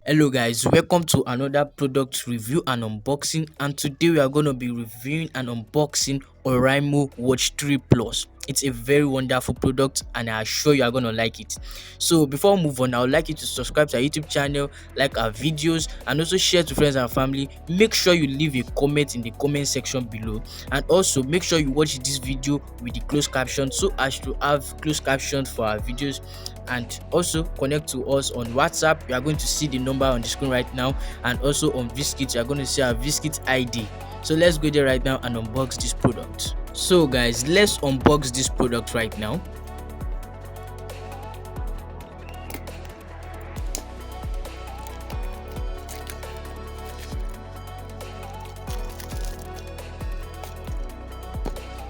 Hello guys, welcome to another product review and unboxing, and today we are going to be reviewing and unboxing Oraimo Watch 3 Plus. It's a very wonderful product and I assure you are going to like it. So before we move on, I would like you to subscribe to our YouTube channel, like our videos, and also share to friends and family. Make sure you leave a comment in the comment section below, and also make sure you watch this video with the closed caption so as to have closed captions for our videos. And also connect to us on WhatsApp. You are going to see the number on the screen right now, and also on Vskit you are going to see our Vskit ID. So let's go there right now and unbox this product. So guys, let's unbox this product right now.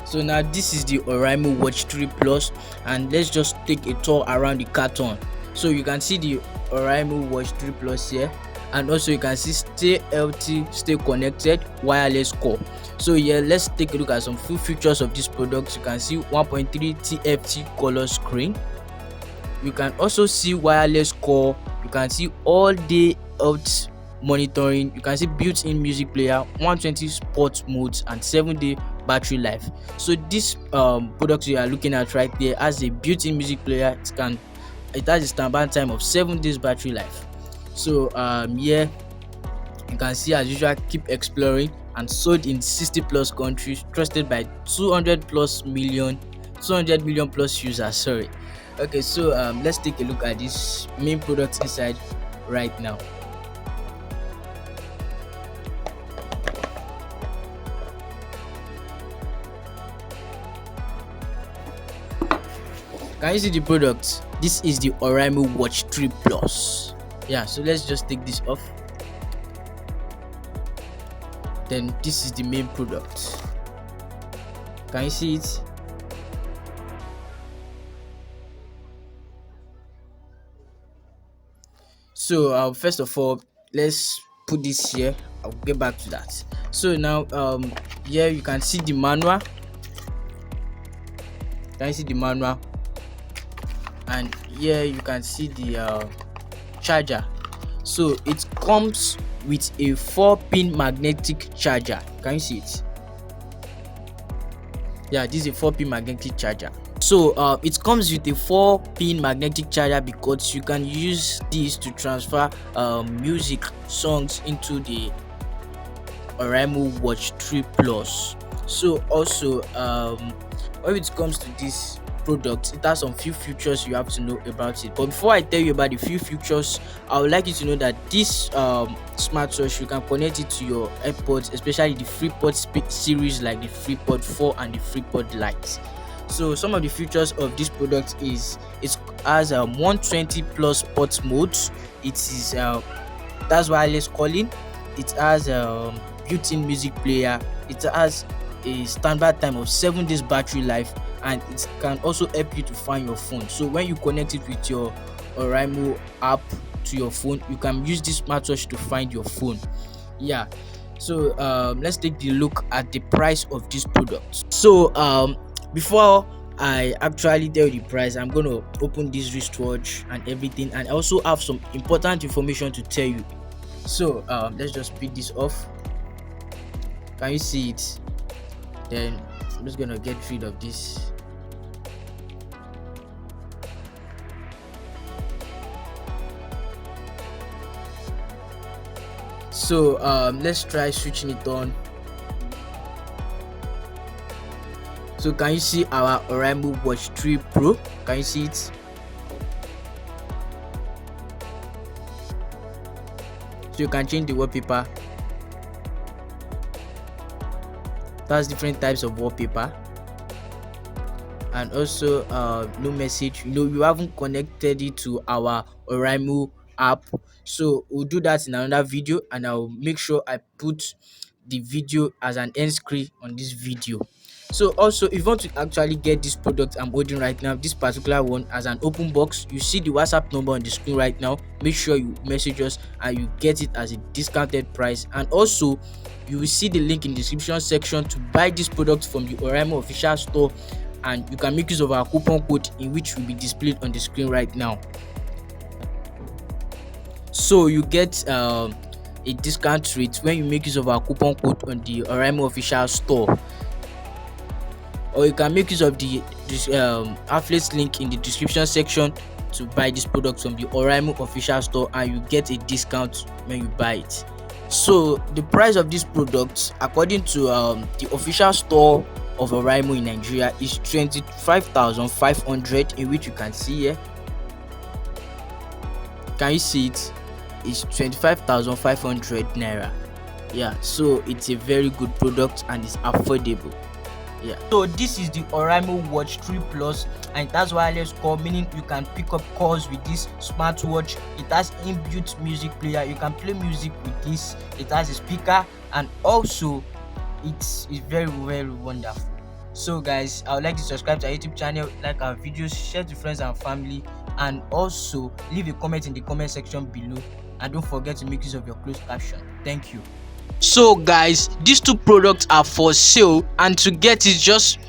So now this is the Oraimo Watch 3 Plus, and let's just take a tour around the carton. So you can see the Oraimo Watch 3 Plus here, and also you can see stay healthy, stay connected, wireless core. So yeah, let's take a look at some few features of this product. You can see 1.3 TFT color screen. You can also see wireless core. You can see all day health monitoring. You can see built-in music player, 120 sports modes, and 7-day battery life. So this product you are looking at right there has a built-in music player. It has a standby time of 7 days battery life. So yeah, you can see as usual, keep exploring, and sold in 60 plus countries, trusted by 200 million plus users. Sorry. Okay, so let's take a look at this main product inside right now. Can you see the product? This is the Oraimo Watch 3 Plus. Yeah, so let's just take this off. Then this is the main product. Can you see it? So first of all, let's put this here. I'll get back to that. So now here you can see the manual. Can you see the manual? And here you can see the charger. So it comes with a 4-pin magnetic charger. Can you see it? Yeah, this is a 4-pin magnetic charger. So it comes with a 4-pin magnetic charger because you can use this to transfer music songs into the Oraimo Watch 3 Plus. So also when it comes to this product, it has some few features you have to know about it. But before I tell you about the few features, I would like you to know that this smartwatch, you can connect it to your AirPods, especially the FreePod series like the FreePod 4 and the FreePod Lite. So some of the features of this product is it has 120 plus sports modes. It is that's wireless calling. It has built-in music player. It has a standby time of 7 days battery life, and it can also help you to find your phone. So when you connect it with your Oraimo app to your phone, you can use this smartwatch to find your phone. Yeah, so let's take the look at the price of this product. So before I actually tell you the price, I'm going to open this wristwatch and everything, and I also have some important information to tell you. So let's just pick this off. Can you see it? Then I'm just gonna get rid of this. So let's try switching it on. So can you see our Oraimo Watch 3 Pro? Can you see it? So you can change the wallpaper. That's different types of wallpaper, and also no message. You haven't connected it to our Oraimo app, so we'll do that in another video, and I'll make sure I put the video as an end screen on this video. So also, if you want to actually get this product I'm holding right now, this particular one, as an open box, you see the WhatsApp number on the screen right now. Make sure you message us and you get it as a discounted price. And also you will see the link in the description section to buy this product from the Oraimo official store, and you can make use of our coupon code, in which will be displayed on the screen right now. So you get a discount rate when you make use of our coupon code on the Oraimo official store, or you can make use of the this affiliate link in the description section to buy this product from the Oraimo official store, and you get a discount when you buy it. So the price of this product, according to the official store of Oraimo in Nigeria, is 25,500, in which you can see here. Can you see it? It's 25,500 naira. Yeah, so it's a very good product and it's affordable. Yeah, so this is the Oraimo Watch 3 Plus, and it has wireless call, meaning you can pick up calls with this smartwatch. It has inbuilt music player, you can play music with this. It has a speaker, and also it's very very wonderful. So guys, I would like to subscribe to our YouTube channel, like our videos, share to friends and family, and also leave a comment in the comment section below, and don't forget to make use of your closed caption. Thank you. So guys, these two products are for sale, and to get it, just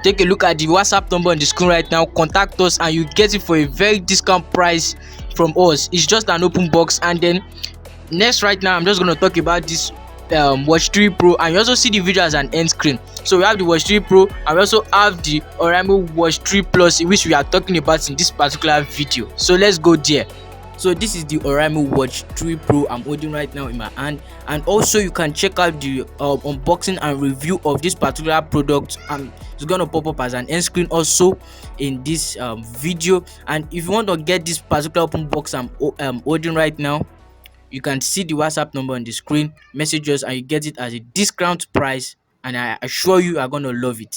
take a look at the WhatsApp number on the screen right now, contact us, and you get it for a very discount price from us. It's just an open box. And then next, right now I'm just going to talk about this Watch 3 Pro, and you also see the video as an end screen. So we have the Watch 3 Pro, and we also have the Oraimo Watch 3 Plus, which we are talking about in this particular video. So let's go there. So this is the Oriamo Watch 3 Pro I'm holding right now in my hand, and also you can check out the unboxing and review of this particular product, and it's gonna pop up as an end screen also in this video. And if you want to get this particular open box I'm holding right now, you can see the WhatsApp number on the screen, message us, and you get it at a discount price, and I assure you are gonna love it.